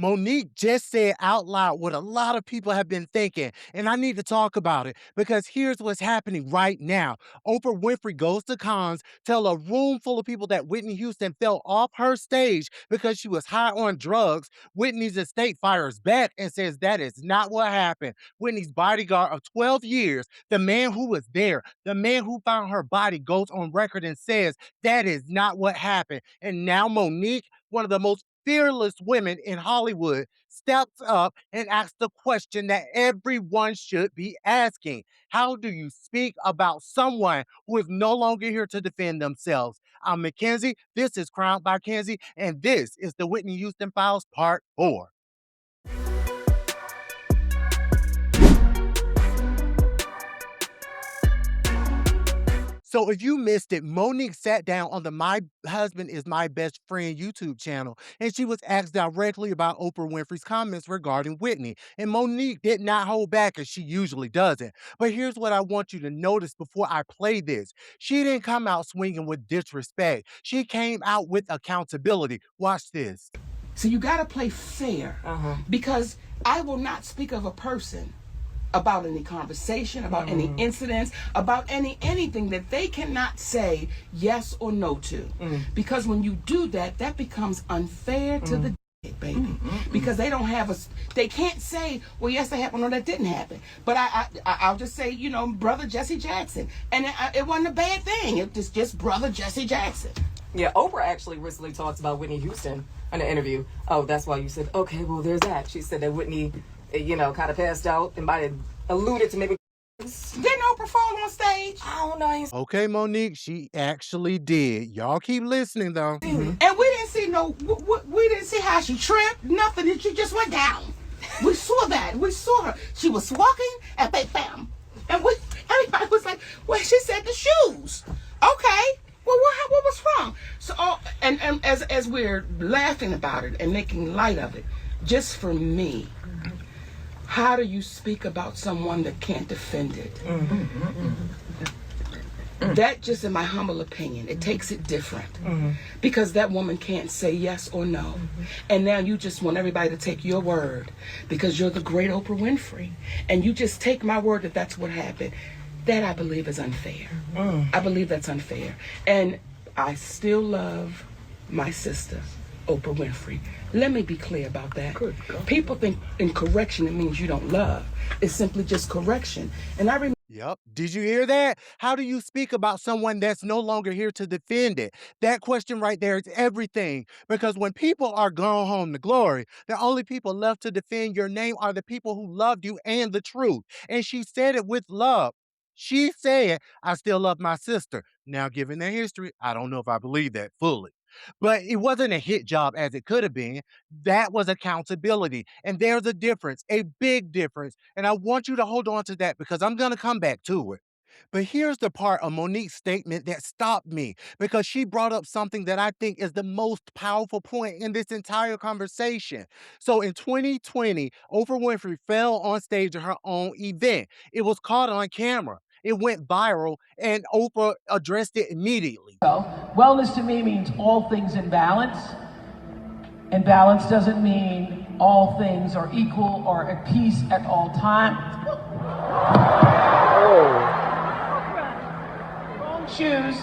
Monique just said out loud what a lot of people have been thinking, and I need to talk about it because here's what's happening right now. Oprah Winfrey goes to cons, tell a room full of people that Whitney Houston fell off her stage because she was high on drugs. Whitney's estate fires back and says that is not what happened. Whitney's bodyguard of 12 years, the man who was there, the man who found her body, goes on record and says that is not what happened. And now Monique, one of the most fearless women in Hollywood, steps up and asks the question that everyone should be asking. How do you speak about someone who is no longer here to defend themselves? I'm Mackenzie. This is Crowned by Kenzie, and this is the Whitney Houston Files Part 4. So if you missed it, Monique sat down on the My Husband is My Best Friend YouTube channel, and she was asked directly about Oprah Winfrey's comments regarding Whitney. And Monique did not hold back as she usually doesn't. But here's what I want you to notice before I play this. She didn't come out swinging with disrespect. She came out with accountability. Watch this. So you got to play fair because I will not speak of a person about any conversation, about any incidents, about anything that they cannot say yes or no to. Because when you do that, that becomes unfair to the baby. Because they don't have they can't say, well, yes, that happened or that didn't happen. But I'll just say, you know, brother Jesse Jackson. And it wasn't a bad thing. It was just brother Jesse Jackson. Yeah, Oprah actually recently talked about Whitney Houston in an interview. Oh, that's why you said, okay, well, there's that. She said that Whitney, you know, kind of passed out and might have alluded to maybe. Didn't Oprah fall on stage? I don't know. Okay, Monique, she actually did. Y'all keep listening, though. And we didn't see we didn't see how she tripped, nothing. She just went down. We saw that. We saw her. She was walking and bam. And everybody was like, well, she said the shoes. Okay. Well, what was wrong? So, and as we're laughing about it and making light of it, just for me, how do you speak about someone that can't defend it? That, just in my humble opinion, it takes it different. Because that woman can't say yes or no. And now you just want everybody to take your word because you're the great Oprah Winfrey. And you just take my word that that's what happened. That, I believe, is unfair. I believe that's unfair. And I still love my sister, Oprah Winfrey. Let me be clear about that. People think in correction it means you don't love. It's simply just correction. And I remember. Yep. Did you hear that? How do you speak about someone that's no longer here to defend it? That question right there is everything. Because when people are gone home to glory, the only people left to defend your name are the people who loved you and the truth. And she said it with love. She said, I still love my sister. Now, given their history, I don't know if I believe that fully. But it wasn't a hit job as it could have been. That was accountability. And there's a difference, a big difference. And I want you to hold on to that because I'm going to come back to it. But here's the part of Monique's statement that stopped me because she brought up something that I think is the most powerful point in this entire conversation. So in 2020, Oprah Winfrey fell on stage at her own event. It was caught on camera. It went viral, and Oprah addressed it immediately. Wellness to me means all things in balance, and balance doesn't mean all things are equal or at peace at all times. Wrong shoes.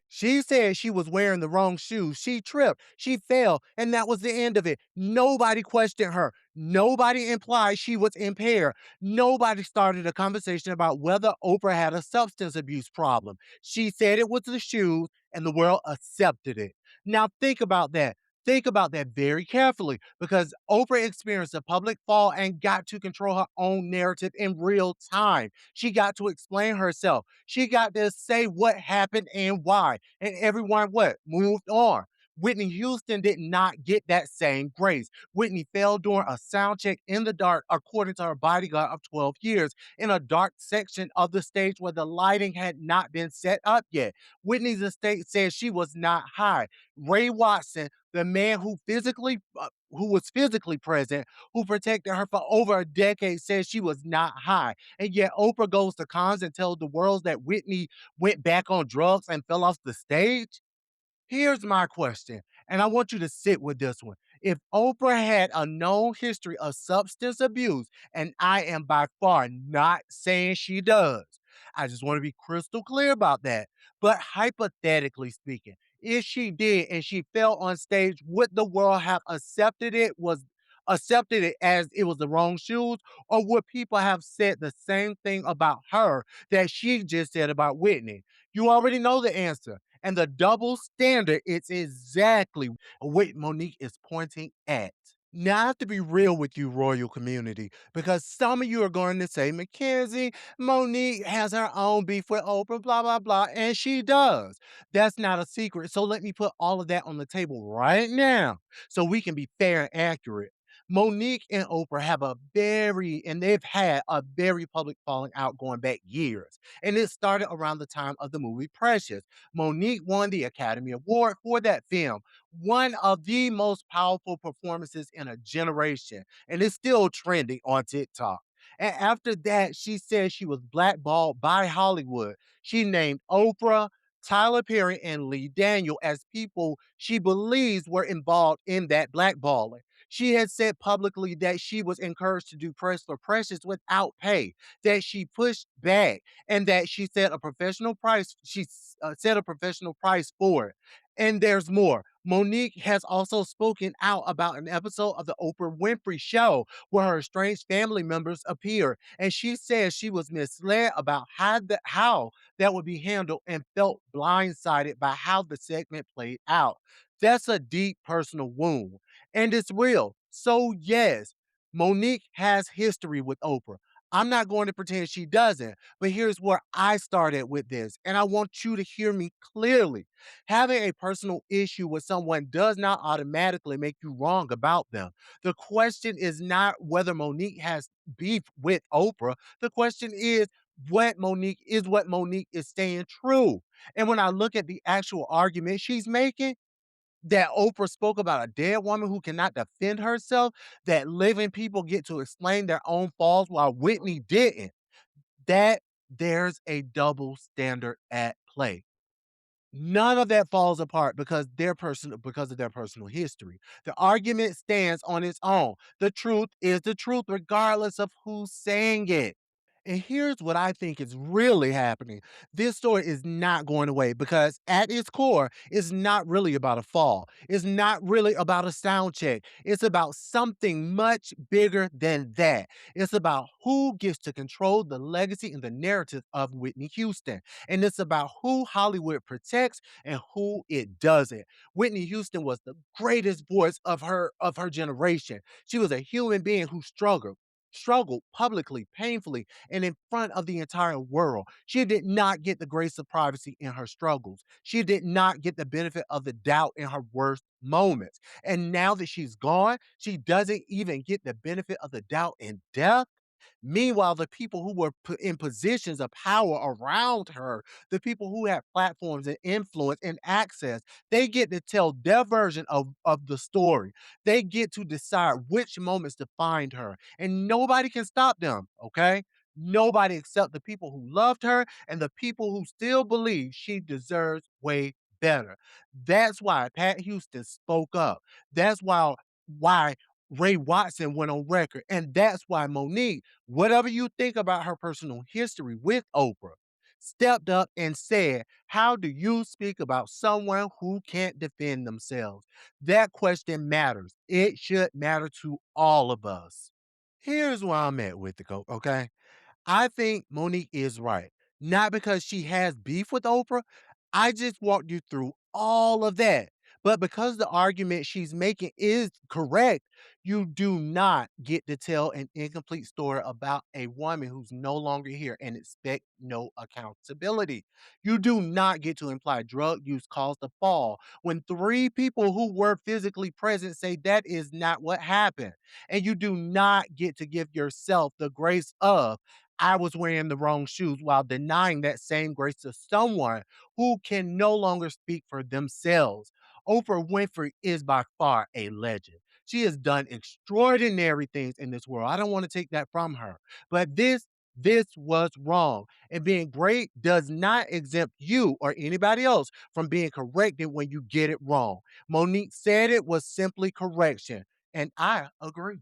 She said she was wearing the wrong shoes. She tripped. She fell. And that was the end of it. Nobody questioned her. Nobody implied she was impaired. Nobody started a conversation about whether Oprah had a substance abuse problem. She said it was the shoes, and the world accepted it. Now think about that. Think about that very carefully because Oprah experienced a public fall and got to control her own narrative in real time. She got to explain herself. She got to say what happened and why. And everyone what? Moved on. Whitney Houston did not get that same grace. Whitney fell during a sound check in the dark, according to her bodyguard of 12 years, in a dark section of the stage where the lighting had not been set up yet. Whitney's estate said she was not high. Ray Watson, the man who was physically present, who protected her for over a decade, says she was not high. And yet Oprah goes to cons and tells the world that Whitney went back on drugs and fell off the stage? Here's my question, and I want you to sit with this one. If Oprah had a known history of substance abuse, and I am by far not saying she does, I just want to be crystal clear about that. But hypothetically speaking, if she did and she fell on stage, would the world have accepted it as it was the wrong shoes? Or would people have said the same thing about her that she just said about Whitney? You already know the answer. And the double standard is exactly what Monique is pointing at. Now, I have to be real with you, Royal community, because some of you are going to say, Mackenzie, Monique has her own beef with Oprah, blah, blah, blah, and she does. That's not a secret. So let me put all of that on the table right now so we can be fair and accurate. Monique and Oprah and they've had a very public falling out going back years. And it started around the time of the movie Precious. Monique won the Academy Award for that film, one of the most powerful performances in a generation, and it's still trending on TikTok. And after that, she said she was blackballed by Hollywood. She named Oprah, Tyler Perry, and Lee Daniel as people she believes were involved in that blackballing. She had said publicly that she was encouraged to do press for Precious without pay, that she pushed back, and that she set a professional price for it. And there's more. Monique has also spoken out about an episode of the Oprah Winfrey Show where her estranged family members appear, and she says she was misled about how that would be handled and felt blindsided by how the segment played out. That's a deep personal wound, and it's real. So yes, Monique has history with Oprah. I'm not going to pretend she doesn't, but here's where I started with this, and I want you to hear me clearly. Having a personal issue with someone does not automatically make you wrong about them. The question is not whether Monique has beef with Oprah. The question is what Monique is saying true. And when I look at the actual argument she's making, that Oprah spoke about a dead woman who cannot defend herself, that living people get to explain their own faults while Whitney didn't, that there's a double standard at play. None of that falls apart because of their personal history. The argument stands on its own. The truth is the truth, regardless of who's saying it. And here's what I think is really happening. This story is not going away because at its core, it's not really about a fall. It's not really about a sound check. It's about something much bigger than that. It's about who gets to control the legacy and the narrative of Whitney Houston. And it's about who Hollywood protects and who it doesn't. Whitney Houston was the greatest voice of her generation. She was a human being who struggled publicly, painfully, and in front of the entire world. She did not get the grace of privacy in her struggles. She did not get the benefit of the doubt in her worst moments. And now that she's gone, she doesn't even get the benefit of the doubt in death. Meanwhile, the people who were put in positions of power around her, the people who have platforms and influence and access, they get to tell their version of the story. They get to decide which moments to find her, and nobody can stop them, okay? Nobody except the people who loved her and the people who still believe she deserves way better. That's why Pat Houston spoke up. That's why Ray Watson went on record. And that's why Monique, whatever you think about her personal history with Oprah, stepped up and said, how do you speak about someone who can't defend themselves? That question matters. It should matter to all of us. Here's where I'm at with the go, okay? I think Monique is right. Not because she has beef with Oprah. I just walked you through all of that. But because the argument she's making is correct, you do not get to tell an incomplete story about a woman who's no longer here and expect no accountability. You do not get to imply drug use caused the fall when three people who were physically present say that is not what happened. And you do not get to give yourself the grace of I was wearing the wrong shoes while denying that same grace to someone who can no longer speak for themselves. Oprah Winfrey is by far a legend. She has done extraordinary things in this world. I don't want to take that from her. But this This was wrong. And being great does not exempt you or anybody else from being corrected when you get it wrong. Monique said it was simply correction. And I agree.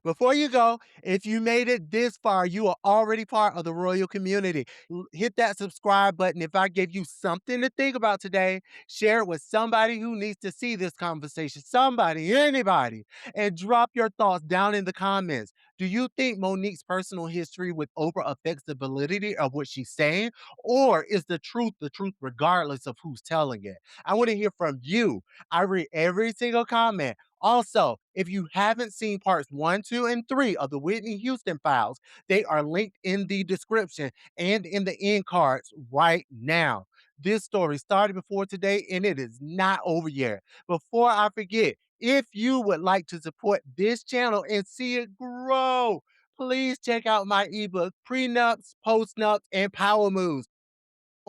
Before you go, if you made it this far, you are already part of the royal community. Hit that subscribe button. If I gave you something to think about today, share it with somebody who needs to see this conversation. Somebody, anybody. And drop your thoughts down in the comments. Do you think Monique's personal history with Oprah affects the validity of what she's saying? Or is the truth, regardless of who's telling it? I want to hear from you. I read every single comment. Also, if you haven't seen parts 1, 2, and 3 of the Whitney Houston Files, they are linked in the description and in the end cards right now. This story started before today and it is not over yet. Before I forget, if you would like to support this channel and see it grow, please check out my ebook, Prenups, Postnups, and Power Moves.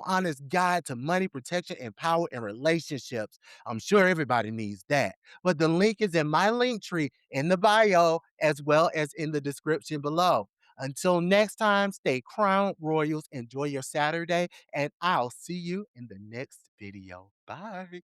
Honest guide to money protection and power in relationships. I'm sure everybody needs that. But the link is in my link tree in the bio as well as in the description below. Until next time, stay crowned royals, enjoy your Saturday, and I'll see you in the next video. Bye.